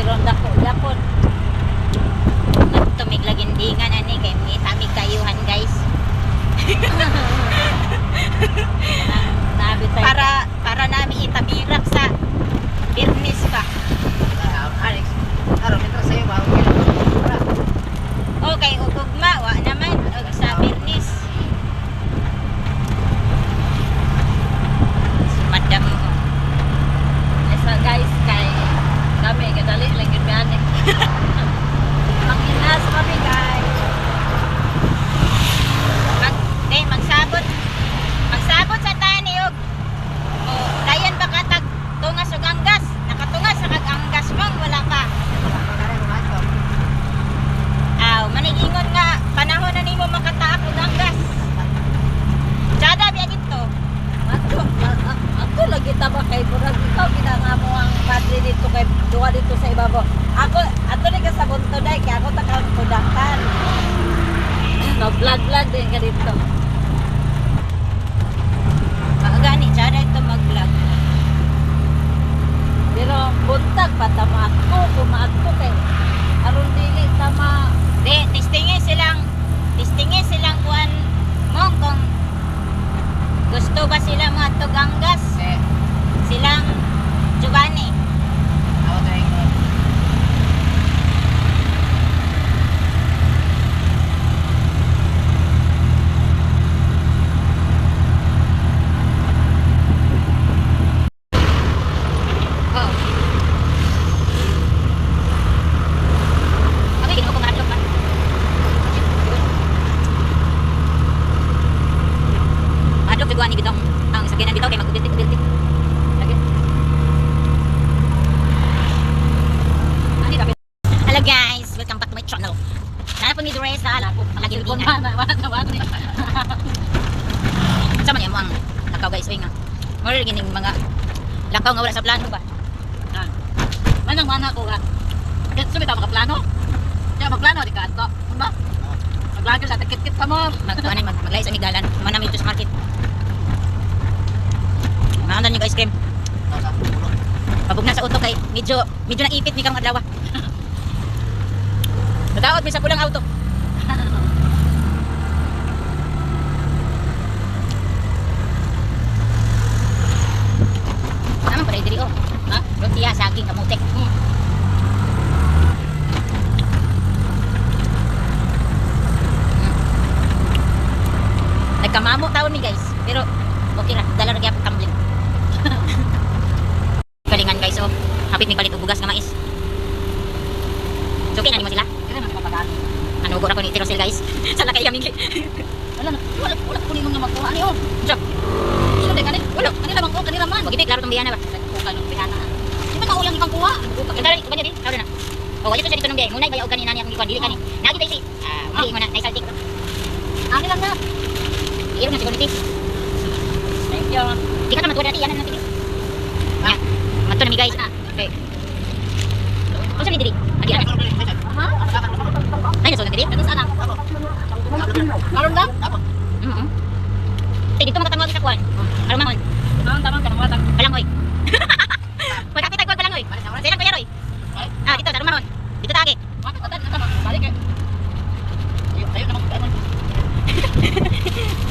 Pero dako yapon. Tumig lagindingan ani kay mitamig kayuhan guys. Para nami itabirak sa Birnis ba. Alex, araw nito sa'yo ba? Okay, ugugma wa naman og sa Birnis. Madam Esa guys kay kami kadali lang gyud ani. Manginas kami guys. Magsabot sa tani og dayan ba katag tungas og anggas nakatungas sa kag anggas mong wala ka manigingon nga panahon na nimo makataak og anggas tsada biya dito Ako lagi tama kay murag ikaw ginangamo ang padre dito kay duwa dito sa ibabaw. Ako ato ni ka sa bunto dai kay ako takang tudakan. No vlog din ka dito. gani tsada ito mag vlog Pero buntag patama ako kumaadto kay aron dili tama. testingin silang kuan mo kung gusto ba sila mga tuganggas silang Giovanni Ako tayo ko. Giovanni gitong ang sakyanan dito kay mag-ubiltik lagi. Hello guys, welcome back to my channel. Nana po ni Dores sa ala po malagi Cellphone dingan. wala ni. Sama niya mo ang lakaw guys oy nga. Mura gining mga lakaw nga wala sa plano ba? Manang mana ko ga. Ket sumita makaplano. Ya magplano di ka ato. Ba? Maglagi sa tikit-kit pa mo. Maglay sa migalan. Manami dito sa market. Maandan niyo guys cream. Pabog na sa auto kay medyo naipit ni karong adlaw. Nadaot mi sa pulang auto. Naman pa diri oh. Ha? Rotiya saging kamote. Nagkamamo taon mi guys, pero okay ra, dala ra gyapon tumbling. Galingan guys oh. Hapit mi balit og bugas nga mais. So okay na nimo sila. Kaya man kapagano. Ano go ra ko ni Tirosel guys. Sala kay yamin. Wala kunin mo nga makuha ni oh. Job. Sino de kanil? Wala, kanila man ko, kanila man. Magiti klaro tong biyana ba. Ko kanong pihana. Di ba mauyang ibang kuha? Kaya ba di? Klaro na. Oh, wala to sa dito nung day. Munay bayaw kanina niya akong ikuan dili kani. Nagi tay si. Mali mo na ay saltik. Akin lang na. Iro na siguro ti. Thank you. Di ka matuwa dati yan na natin. Ya. Mato na mi guys. Okay. Unsa ni diri? Agi ra. Ha? Ay naso na diri. Ano sana? Karon lang? Tay dito makatangog sa kuan. Arumahon. Tamang ka matag. Palangoy. Magkapit ko palangoy. Sila ko yaroy. Dito sa arumahon. Dito ta agi. Bakit tadan na tamang balik eh. Ayo naman ko.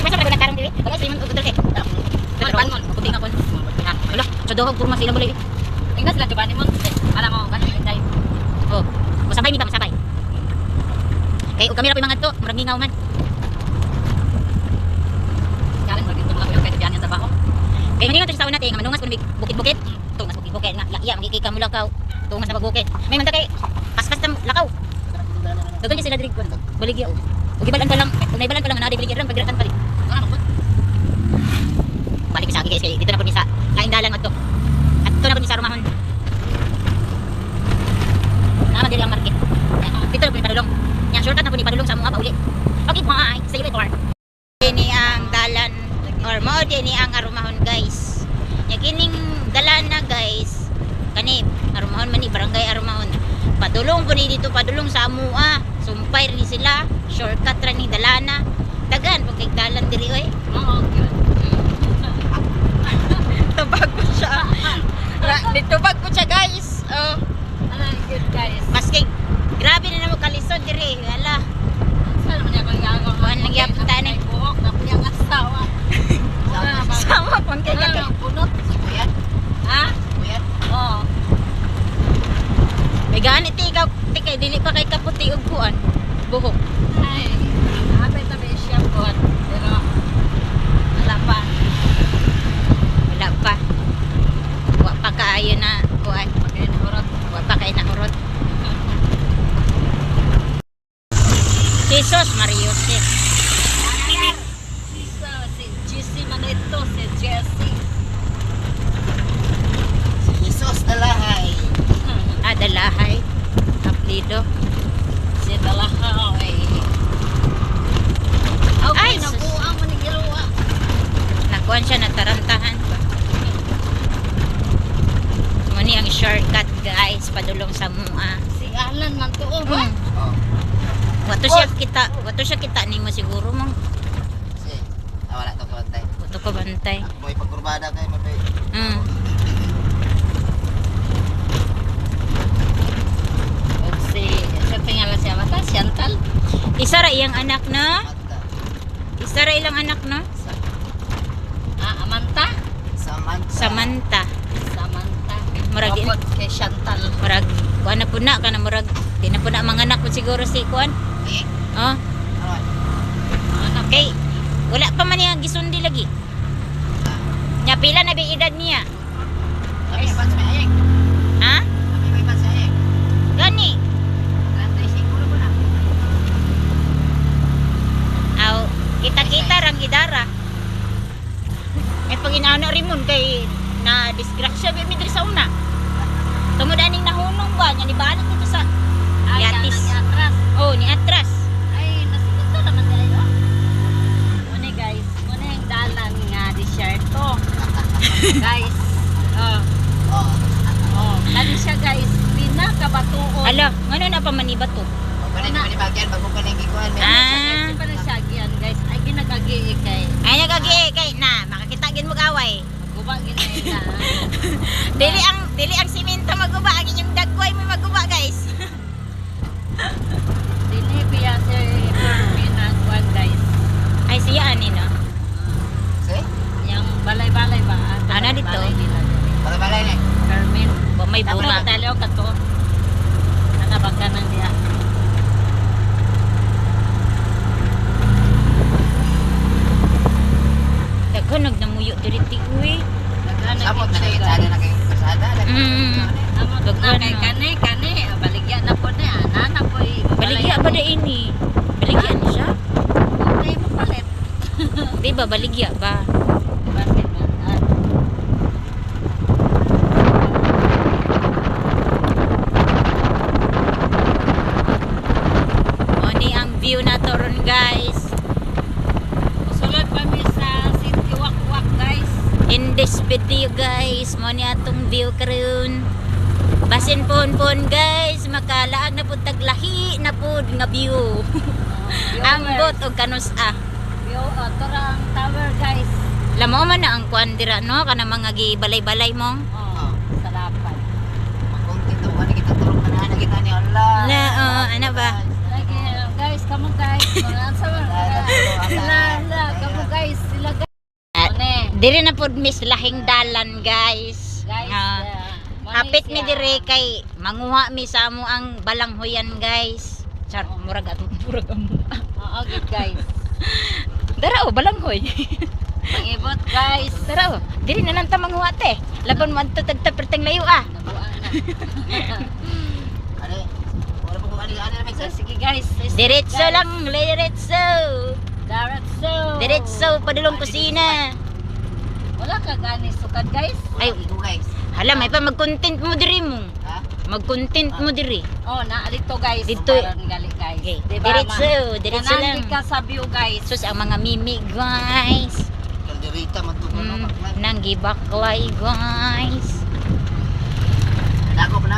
Masa pa nagkaroon diri? Bagay sa imong utol kay. Pangon, puting ako. Wala, sa dohog kurma sila bulay. Ingat sila Giovanni mo. Alam mo, ganun yung day. Oh, masabay mi ba masabay? Kay ug kamera pa mga to, murag mingaw man. Karen mo dito lang yung kay Giovanni sa baho. Kay maningon to sa una tay nga manungas kun bukit-bukit. Tungas bukit-bukit nga iya magkikika mo lakaw. Tungas na pagbukit. May man ta kay paspas tam lakaw. Dagan sila diri kun. Baligya. Ug ibalan pa lang, kung naibalan pa lang na baligya ram pagiratan pa rin. Balik sa guys kay dito na po ni sa laing dalan adto. Adto na po ni sa Rumahon. Naman diri ang market. Dito na po ni padulong. Nya shortcut na po ni padulong sa mga pauli. Okay, bye. See you later. Ini ang dalan or mao dinhi ang Rumahon guys. Nya kining dalan na guys. Kani Rumahon man ni barangay Rumahon. Padulong po ni dito padulong sa amua. Sumpay rin sila. Shortcut ra ni dalana. Dagan pag dalan diri oy. Oo, yun. Tubag ko siya. Ditubag ko siya guys. Oh. Ano, good. man kay ka. Punot. Kuyan? Ha? Kuyan? Oo. May ganit ikaw, kay dili pa kay kaputi og kuan. Buhok. Ay, hapit na ba siya buwan. Pero, wala pa. Wala pa. Wa pa kaayo na kuan. Pagkain na urot. Wa pa kay naurot. Jesus Marius. Si Jessie Manito, si Jessie. Jesus dalahay. Adalahay. Aplido. Si Dalahaw. Okay, Ay, sus. nabuang manigiluwa. Nakuan siya, natarantahan ba? Muni ang shortcut guys, padulong sa mua. Si Alan man tuo ba? Oh. Wato siya kita nimo siguro mong Si. Wala to kontay. wato ko bantay. Boy pagkurbada kay mabay. Mm. O si, sa tingala siya mata, Chantal. Isa ra iyang anak na? Mata. Isa ra ilang anak na? Amanta? Samantha. Samantha. Samantha. Murag Kapot kay Chantal. murag kuan na puna kana murag di na puna mga anak po siguro si kuan. Ay. Oh, Ano? Anak kay wala pa man niya gisundi lagi. Nya pila na ba edad niya? Kami ba sa ayek? Ha? Kami ba sa ayek? Gani. Gantay siguro ba na? Aw, kita-kita rang idara. Pag inaano rimon kay na disgrasya bi midri sa una. Tungod aning nahunong ba nya nibalik dito sa Yatis. Ni atras. oh ni atras. Ay, nasikot sa naman tayo. Muna guys, muna yung dalan nga disyerto. Guys, Oh. kani siya guys, pinakabatuon. Ala, ngano na pa maniba to? Pagkunin ni bagyan bago ka nang gikuan. Ah. Guys, pa na siya gian guys. Ay, ginagagi kay. Ay nagagi kay na makakita gid mo away. Guba ginay na. Dili ang simento maguba ang inyong dagway mo maguba guys. Dili biya si Fermin ang kwan guys. Ay siya ani no. Si? Yung balay-balay ba? Ano dito? Balay nila. Balay ni. Fermin. Wa may Tapos bunga. talo ka to. Nanabag ka nang diya. Daghan nagnamuyo diri ti uy. Samot na kay sada na kay kasada. Amot na Daghan kay na. kane, baligya na po na. Nana po Baligya ba da ini? Baligya ni siya? Hindi mo palit. Di ba baligya ba? Bakit na? O ni ang view na to ron guys. Sulod pa mi sa City Wakwak guys. In this video guys, mo ni atong view karon. Basin pon guys, makalaag na pud taglahi na pud nga view. Ambot og kanus-a. View, torang tower guys. Lamo man na ang kuan dira no kana mga gibalay-balay mo. Oh, salapan. Kung dito ka kita tulog na kita ni Allah. Na ano ba? Lagi guys, kamu guys. Mga sa La, kamu guys, sila guys. One. Diri na pud mis lahing dalan guys. Guys, Hapit mi dire kay manguha mi sa amo ang balanghoyan guys. Char murag amo. Oo, good guys. Dara o balanghoy. Pangibot guys. Dara o, diri na nanta manguha te. Laban mo adto tagtaperteng layo ah. Nabuang na. Ano? Wala pa kung ano So, sige guys. Diretso lang, diretso. Diretso. Diretso padulong kusina. Wala ka gani sukad guys. Ay, Igo guys. hala may pa mag-content mo diri mo. Ha? Mag-content mo diri. Oh, na dito guys. Dito. Karon gali guys. Okay. Diba, Diretso, diretso lang. Kanang ka sa view guys. Sus ang mga mimi guys. Kalderita man to no. Nang gibaklay guys. Dako pa na.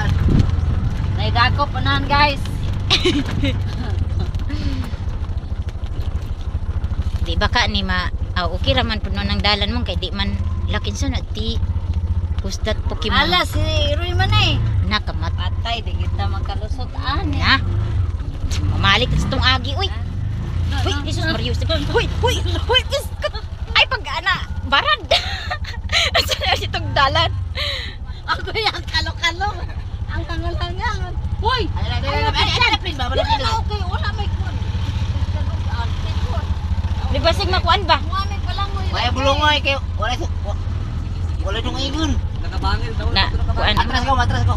Naidako punan guys. Di ba ka ni okay raman puno ng dalan mo kay di man lakin sa ti pustat Pokemon. Ala si Roy man eh. Nakamat Patay di kita makalusot ani. na. Mamalik sa tong agi uy. Uy, Jesus Marius. Uy, uy, uy. Ay pag ana barad. dalan. Ako yung kalo-kalo. Ang hangal-hangal. Hoy! Ay, please ba? Wala dito. Okay, wala may kun. Di ba sig makuan ba? Muamig pa lang mo. Kaya bulungoy kayo. Wala yung igon. Na kuan. Matras ko.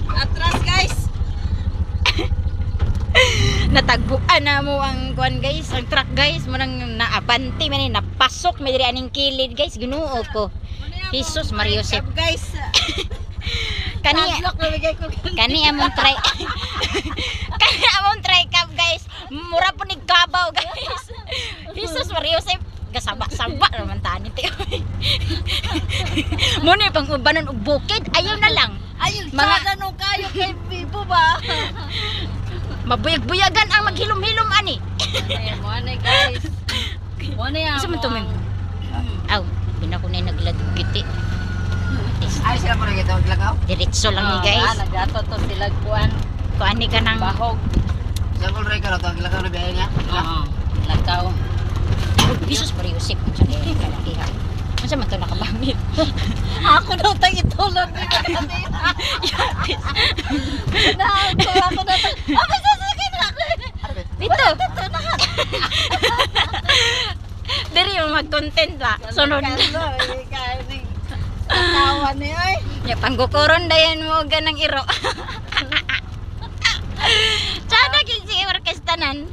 Atras guys. Natagbuan na mo ang kuan guys, ang truck guys, mo nang naabante man ni napasok may diri aning kilid guys, Ginoo ko. Jesus Mario Joseph. Guys. Kani Padlock na bigay ko. kani among try. Kani among try cap guys. Mura po ni kabaw guys. Jesus Mario Joseph. Gasaba-saba naman tani ti. Mo ni pang ubanon og bukid, ayaw na lang. Ayun, Mga- sada no kayo kay Bibo ba? Mabuyag-buyagan ang maghilom-hilom ani. Mo na guys. Mo na yan. Asa man to, ma'am? Aw, pina ko na naglagiti. Ay, sila po na kita. Maglakaw. Diretso lang ni guys. Nagato to sila kuan. Kuani ka ng Bahog. Sila po rin ka na ito. Ang kilakaw na biyahe niya. Lakaw. Jesus Mario Joseph. Sa kaya kalakihan. Masa man to nakabamit? Ako daw tayo itulog ni kanina. Na ako daw tayo. Ako sasakit ako. Dito. Diri yung mag-content ba? Sunod. Tawa ni ay. Ya panggukuron dayan mo ganang iro. Tsada kinsi orkestanan.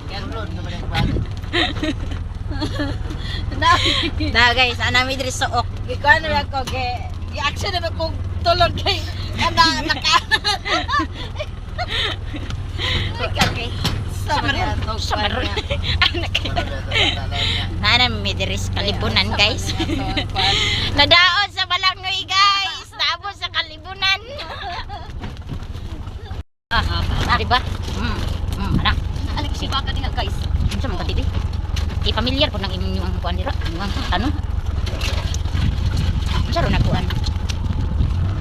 Download naman yung bata. Da guys, anami diri sa ok. Gikuan na ako ge. I-action na ko tulog kay ana naka. Okay. Samaron. Anak. Nana mi diri sa kalibunan guys. Nadaot sa Balangoy guys. Naabot sa kalibunan. Diba? Anak. Alik si baka dinga guys. Unsa man ka TV? Familiar po nang inyong ang kuan dira, ang tanong. Unsa ro na kuan?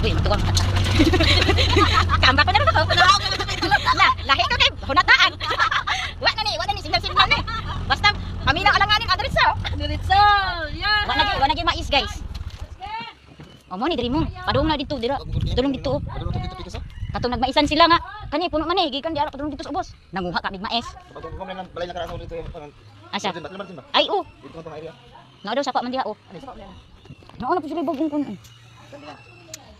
Uy, tuwang mata. Kamba pa na ro ako. Na, lahi ko kay hunataan. Wa na ni singal-singal ni. Basta kami na alanganin adreso. Diretso. Yan. Wa na mais guys. O mo ni diri mo. Padung na dito dira. Dulong dito. Katong nagmaisan sila nga. Kani puno man gikan di ara padung dito sa ubos. Nanguha ka mig mais. Asa? Ay, oh. Nga daw sapa man diha, oh. Nauna po sila bagong kun.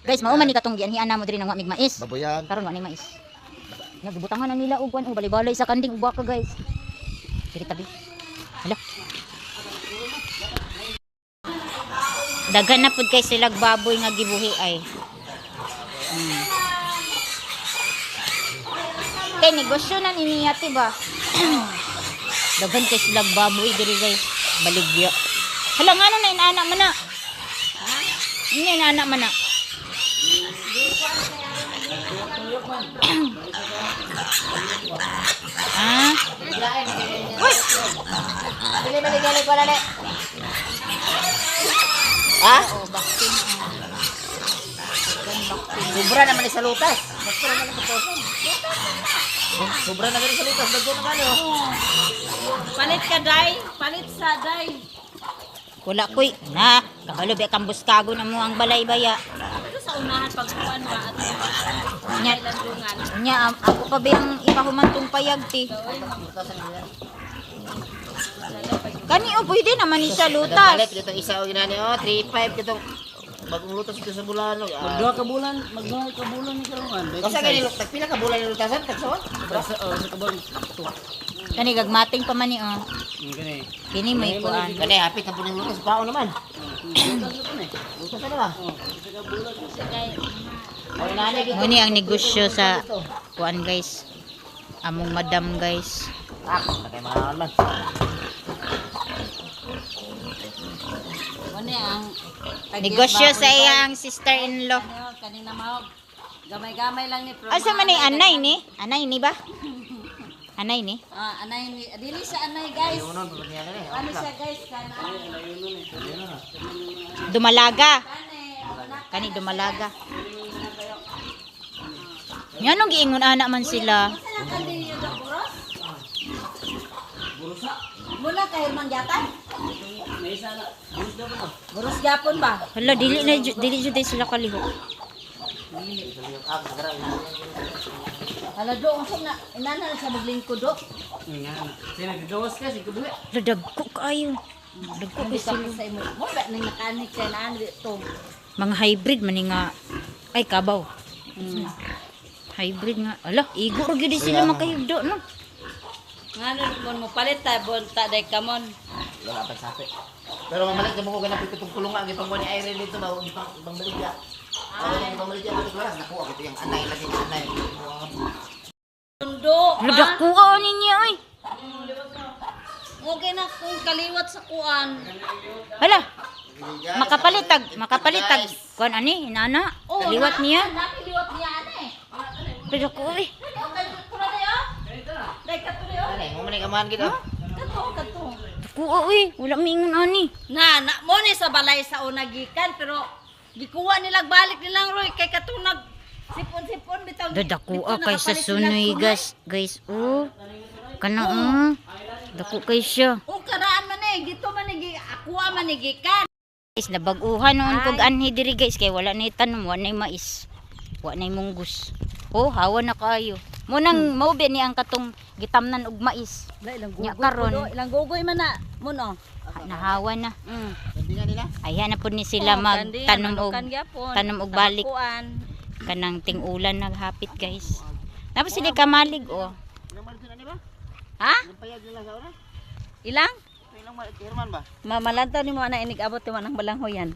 Guys, mao man ni katong gianhian namo diri nang wa mig mais. Baboyan. Karon wa ni mais. Nagbutangan na nila og kuan, balay-balay sa kanding ug baka guys. Diri tabi. Hala. Daghan na pud kay sila baboy nga gibuhi ay. Kay negosyo na ni ate ba? Daghan kay sila baboy diri guys. Baligya. Hala nga na inaanak man na. Ha? Inaanak man na. Ah. Uy! Bali pala na. Ha? Oh, baktin. Sobra naman sa lutas. Basta naman ang kaposan. Sobra na ganun sa lutas. Bago na gano'n. Palit ka day. Palit sa day. Wala koy. Na, kabalo be kambus kago na mo ang balay baya. Ito sa unahan pagkuhan ba at Nya, landungan. nya ako pa ba ang ipahumantong payag ti. Kani o pwede naman ni sa Palit lutas. dito isa o ginani. 3-5 dito. Bagong lutas dito sa bulan. Magduha ka bulan ni kalungan. Kasi ganun, tagpila ka bulan yung lutasan. Tagsawan. Sa kabon. Kani gagmating pa man ni oh. Gani. Kini may kuan. Kani, hapit na po ng lutas. Pao naman. Lutas na ba? O inani dito. Muni ang negosyo sa kuan guys. Among madam guys. Nakay mahal man. Ano ang Negosyo sa iyang sister-in-law. kanina mahog. Gamay-gamay lang ni Asa man ni anay ni? Anay ni ba? Anay ni? anay ni dili sa anay guys. Unon, pagkakanya na eh. Ano siya guys kana? Dumalaga. Kani dumalaga. Yan ang giingon anak man sila. Saan ka din yung buros? Burusa. Mula kay mangyatan? May isa na. Buros gyapon ba? Hala, dili jud day sila kalihok. Hala do, unsa na inana sa maglingkod do. Nga. Sino nagagawas ka? Sige buhi. Hala, dagko kayo. Dagko Hindi kay ka sila. sa imo. Mo ba nang nakanik kay naan dito. Mga hybrid man nga. Ay, kabaw. Hybrid nga. Ala, igo ra gyud sila makayugdo, no? Ngano mo palit ta bon ta day kamon. Wala pa sapi. Pero mamalik na mo ko ganang pitong kulungan gipang mo ni Irene dito ba ibang baligya. Ibang baligya ko class nako ako yung anay lagi ni anay. Tundo. Hala, dagko ka ninyo, ay. Okay na kung kaliwat sa kuan. Hala, makapalitag. Kuan ani, inana. Liwat niya. Nakiliwat niya ane. Hala, dagko, ay. Okay, pura dayo. Day ka to dayo. Ano mo man kamahan gid. Kato. Dagko, ay. Wala mingon ani. Na mo ni sa balay sa una gikan pero gikuha nilang balik nilang Roy kay katunag sipon-sipon bitaw. Dadako Dito kay sa nakapalit sunoy, silang guys. Oh. Kana, dako kay siya. O karaan man dito man akuha man gikan. Guys, nabaguhan noon kog anhi diri guys kay wala na tanom, wala na mais. Wala na munggus. Oh, hawa na kayo. Mo nang maubi ni ang katong gitamnan og mais. Ilang Nya karon. ilang gugoy man na mo no. Nahawa na. Hindi nga nila. Ayan na po ni sila magtanom og balik. Kanang ting-ulan naghapit guys. Tapos sila kamalig oh. Ilang malit na ni ba? Ha? Ilang payag nila sa una? Ilang? Ilang malit Herman ba? Mamalantaw ni mo na inig abot mo nang balanghoyan.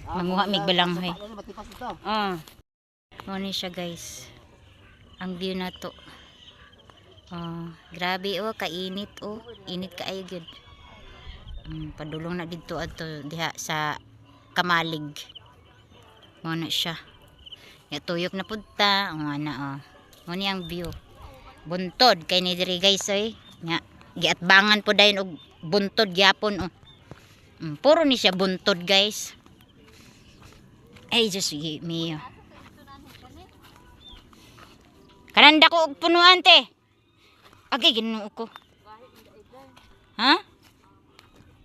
Manguha mig balanghoy. Ano matipas ito? Mo ni siya guys. Ang view na to. Oh, grabe oh, kainit oh. Init kaayo gyud. Padulong na dito adto diha sa kamalig. Mo na siya. Ya tuyok na punta, ana oh. Mo ni ang view. Buntod kay ni diri guys oy. Nya giatbangan po dayon og buntod gyapon oh. Puro ni siya buntod guys. Ay just me. Kananda ko og punuan te. Agay ginuo ko. Ha?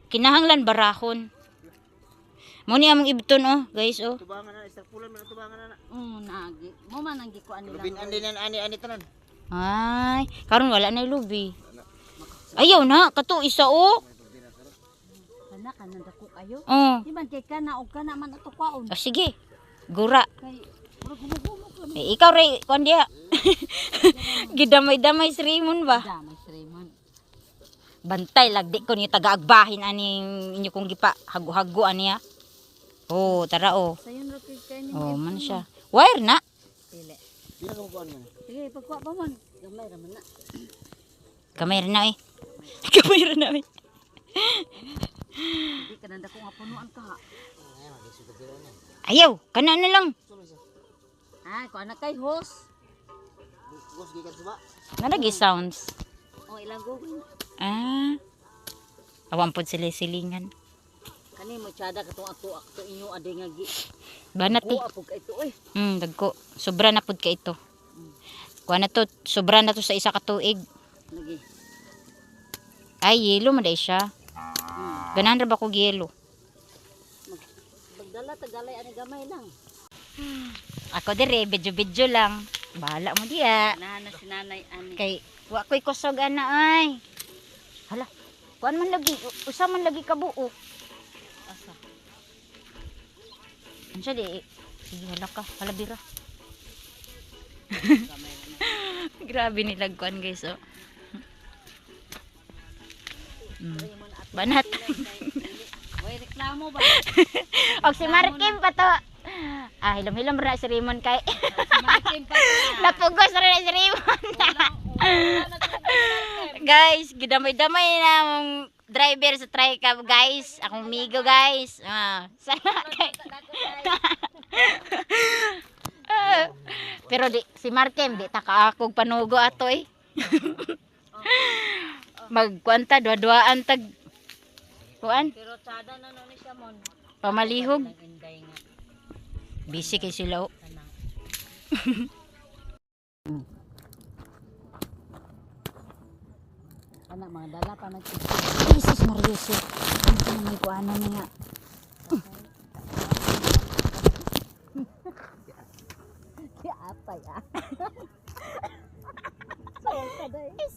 Kinahanglan barahon. Mo ni among ibton oh, guys oh. Tubangan na isang pulan man tubangan na. Nagi. Mo man ang gikuan nila. Lubin andin ani tanan. Ay, karon wala na lubi. Ayaw na, kato isa oh. Kana kananda ko kayo. Oh. Di man kay kana og kana man ato kwaon. Oh, sige. Gura. Kay pura gumugumog kami. Ikaw ray kon dia. Gidamay-damay si Raymond ba? Damay si Raymond. Bantay lagdi ko ni taga-agbahin ani inyo kong gipa hagu-hagu aniya. Oh, tara oh. Sayon ra kay ni. Oh, man siya. Wire na. Dili. Dili ko kuan man. Sige, pagkuha pa man. Gamay ra man na. Kamay ra na eh. Kamay ra na eh. Di kananda ko nga punuan ka. Ayaw, kana na lang. Ko anak kay host. Bos gikan suba. Nalagi sounds. O ilang gugoy. Awan pod sila silingan. Kani mo tiada katong ato inyo ade nga gi. Banat eh. Apog ito eh. Dagko. Sobra na pod ka ito. Kuha na to, sobra na to sa isa ka tuig. Lagi. Ay, yelo man day siya. Ganahan ra ba kog yelo? Magdala tagalay ani gamay lang. Ako dire, video lang. Bahala mo diya. Nana si nanay ani. Kay, wa ko'y kusog ana ay. Hala, kuan man lagi, usa man lagi kabuok. Asa. Ansa di, sige hala ka, halabira. Grabe nilag kuan guys oh. Banat. Oy reklamo ba? Og si Markim pa to. Hilom-hilom ra si Raymond kay. Markim pa. Napugos ra si Raymond. Guys, gidamay-damay na mong driver sa tricab guys. Akong migo guys. Sana kay. Pero di si Markem di ta kaakog panugo ato eh. Magkwanta dua-duaan tag kuan Pero tsada na no ni siya mon. pamalihog. Inday nga. Busy kay sila oh. Anak mga dala pa nagtitip. Jesus Marius. Ano ka naman ko ano niya? Kaya atay ah.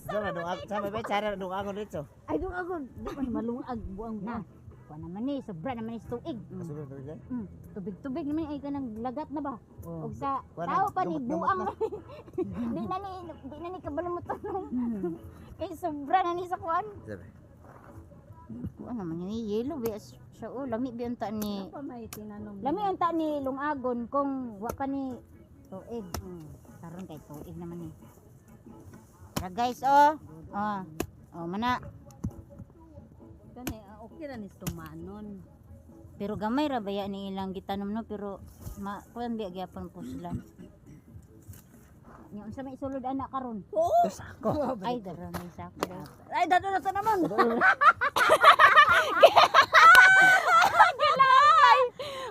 Sama dong ako, sama ba cara dong ako dito. Ay doon ako, di man malungag buang Na. buang. Kuha naman ni, sobra naman ni tuig. Masulod na rin. Tubig-tubig naman ay ka nang lagat na ba? Oh. Og sa Kuha na, tao pa ni gamot-gamot buang. na. Di na ni kabalo mo tanong. Kay sobra na ni sa kuan. Sabi. Kuha naman ni yellow ba siya o lami ba unta ni Pa may tinanong. lami unta ni lungagon kung wa ka ni tuig. Karon kay tuig naman ni. Tara guys oh. Oh mana. Kani okay ra ni tumanon. Pero gamay ra baya ni ilang gitanom no pero kuan biya gyapon po sila. Nya unsa may isulod anak karon? Yes, ako. Ay dara may sako daw. Ay dado na to naman.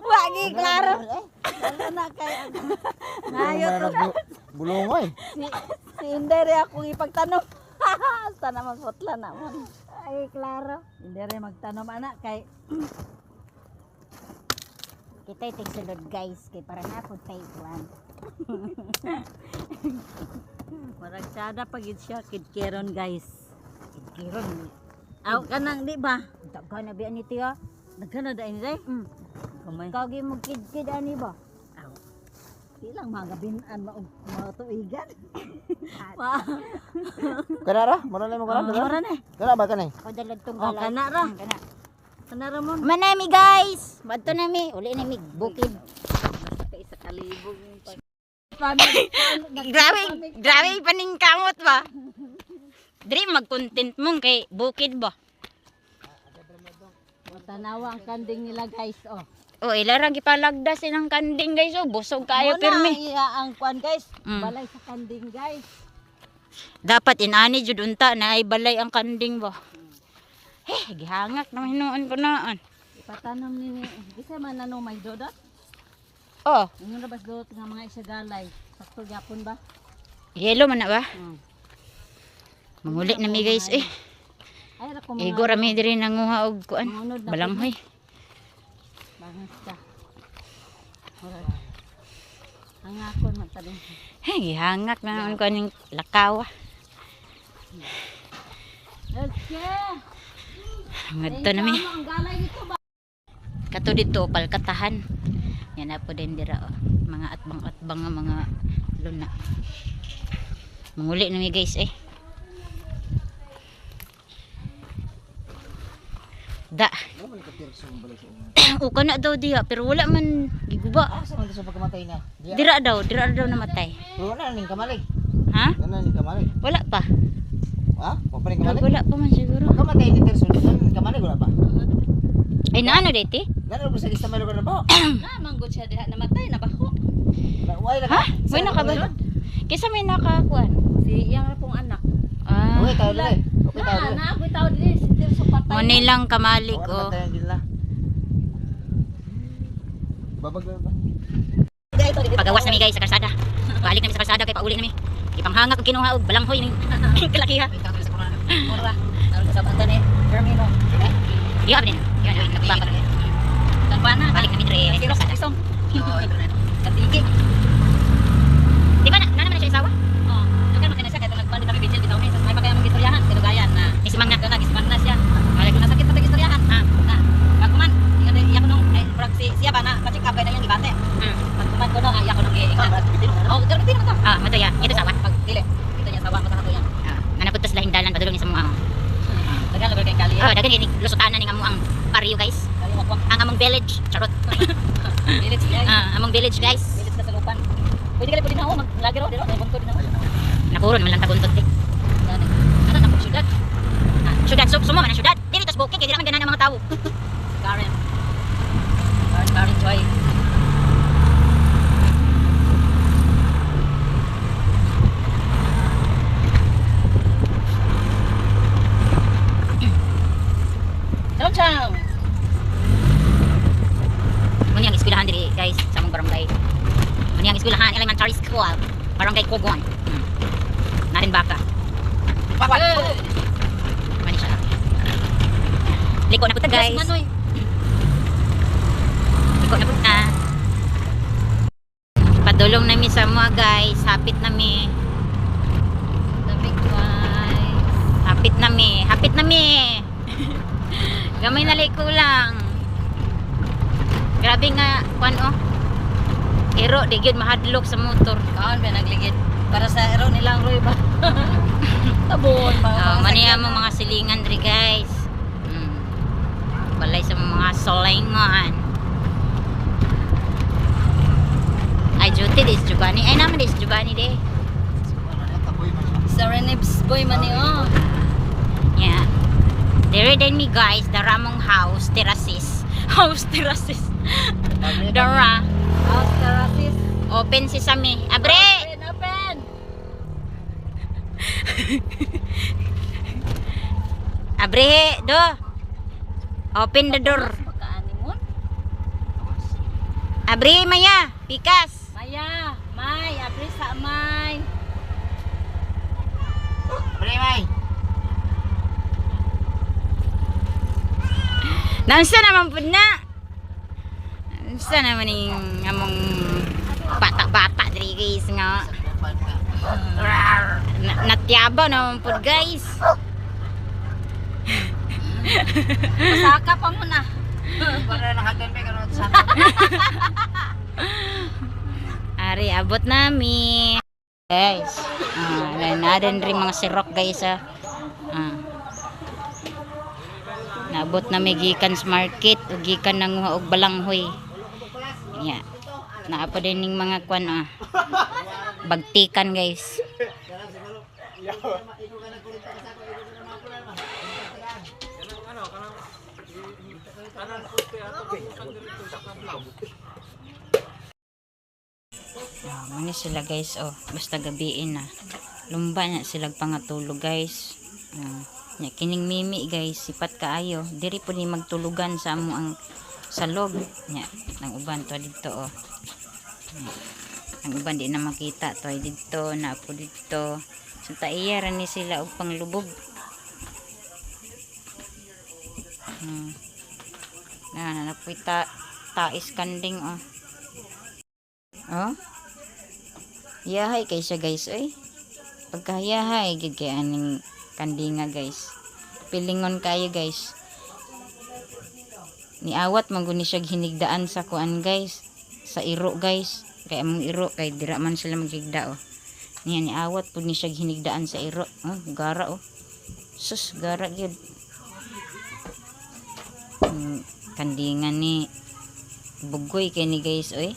Wagi klaro. Wala na kay ngayon to. Bulungoy. Si Indere akong ipagtanong. Basta naman putla naman. Ay klaro. Indere magtanong anak kay Kita'y tigsulod guys kay para na pud tay kuan. marag sada pagid siya kidkeron guys. Kiron. Aw kanang di ba? Daghan na biya ni tiya. Nagkana da ini day. Kamay. Kagi mo kid ani ba? Aw. Ilang mga binan mga tuigan. Kanara, muna na mo kanara. Mura na. Kana ba kanay? Ako dalad tong Oh, galay. kana ra. Kana. Kana ra mo. Manami guys. Badto nami. Uli nami bukid. Basta isa kalibog yung family. Grabe paningkamot ba? Diri mag-content mong kay bukid ba? Tanawa ang kanding nila guys. Oh. O ilarang ipalagda silang kanding guys. O busog kayo Muna pirmi. ang kuan guys. Mm. Balay sa kanding guys. Dapat inani jud unta na ay balay ang kanding ba? Gihangak naman hinuon ko naan. Ipatanong ni bisa man ano may dodot. Oh, Ano na ba dodot nga mga isa galay? Sakto gyapon ba? yellow man na ba? Mm. Manguli na mi guys eh. Ay ra ko Igo rami diri nanguha og kuan. Mangunod na Balanghoy. Bangas ka. Murag. Ang akon man tabi. Gihangak naman ko ning lakaw. Okay. Ngadto na mi. Ang galay dito ba? Kato dito palkatahan. Yan na po din dira oh. Mga atbang-atbang nga mga luna. Manguli na mi guys eh. Da. Naman ka pirso ang balay sa una. O kana daw diha pero wala man giguba. Asa man sa pagkamatay niya? Dira daw namatay. Pero na ning kamalig. Ha? Na ning kamalig. Wala pa. Ha? Wa pa ning kamalig. Wala pa man siguro. Pagkamatay ni Terso, na ning kamalig wala pa. Ay naano dito? Nano ba sa lista may lugar na ba? Na manggod siya diha namatay na bako. Why na Ha? May nakabalod. Kisa may nakakuan. Si iyang pong anak. Ah. Okay, tayo dali. Okay, tayo dali. Na ako tawo dili si Tirso patay. Mo nilang kamalig Wala oh. patayan din la. Babag na ba? Pagawas nami guys sa kalsada. Balik nami sa kalsada kay pauli nami. Ipanghangak og kinuha og balanghoy ning kalakiha. Mura. Naron sa banta ni Termino. Iya ba din? Yan nagbaka. Tampana. Balik nami dire sa kalsada. Isong. Katigi. Di ba na naman na siya isawa? Oh, kan makina siya kaya nagbalik kami bitil bitaw ni sa may pagayang istoryahan sa Dugayan na. Isimang na. Ito na gisman na siya. Balik na sakit patag istoryahan. Na. Ako man, iya ko nung ay brag siya ba na pa-check up na yung gibate. Pagkuman ko no, ay ako nung oh, pero hindi naman to. Ah, mato ya. Ito sawa. Pag dili. Kita niya sawa matahato yan. Nanapod tas lahing dalan padulong ni sa mga. Tagal lugar kay Kali. Oh, dagan ni lusutan na ning amo ang pariyo guys. Kali wakwak. Ang among village. Charot. Village niya. Among village guys. Village na sa lupan. Pwede ka pwede na ako maglagi ro, dito, may buntod na. Nakuro naman lang taguntot eh. Ano na po syudad? Syudad, sumo man ang syudad. Dili tas bukid, kaya di naman ganahan ang mga tao. Karen. Karen Joy. Ciao, ciao. Muna yung eskwelahan diri guys sa among barangay. Muna yung eskwelahan, elementary school. Barangay Kogon. Narin baka. Hey. Liko na po ta guys. Manoy. Liko na po ta. Padulong nami sa mga guys. Hapit nami. Dami guys. Hapit nami. Hapit nami. Gamay na liko lang. Grabe nga kwan oh. Ero di gyud mahadlok sa motor. Kaon ba nagligid para sa ero nilang Roy ba? Tabon ba? Maniya mo mga silingan diri guys. Balay sa mga solingon. Ay duty dis Giovanni. Ay naman dis Giovanni de. Serenibs boy man ni oh. Yeah. There din me guys, the Ramong house terraces. House terraces. Dara. House terraces. Open sesame. Abre. Open. Abre do. Open the door. Pagkaani mo? Abre Maya. Pikas. Maya, May, abri sa May. Pre, may. Naunsa naman po na? Naunsa naman yung among bata-bata diri guys nga. Natyaba naman po guys. Masaka pa mo na. Para nakagan may karon sa Ari, abot nami. Guys, naden rin mga sirok guys ah. Naabot na may gikan sa market o gikan nanguha og balanghoy. Yeah. Naapa din ning mga kwan bagtikan guys. Mani sila guys oh, basta gabiin na. Lumba na sila pangatulog guys. Nya kining mimi guys, sipat kaayo. Diri po ni magtulugan sa amo ang salog. Nya nang uban to dito oh. Ang uban di na makita to dito na po dito. Sa taiya ra ni sila og panglubog. Na po tais kanding oh. Oh. Yahay kay siya guys oy. Pagkayahay gid kay aning kandinga guys. Pilingon kayo guys. Niawat man guni siya hinigdaan sa kuan guys. Sa iro guys. Kay among iro kay dira man sila magigda oh. Niya niawat pud ni siya hinigdaan sa iro. Oh, gara oh. Sus gara gyud. Kandinga ni bugoy kay ni guys oy.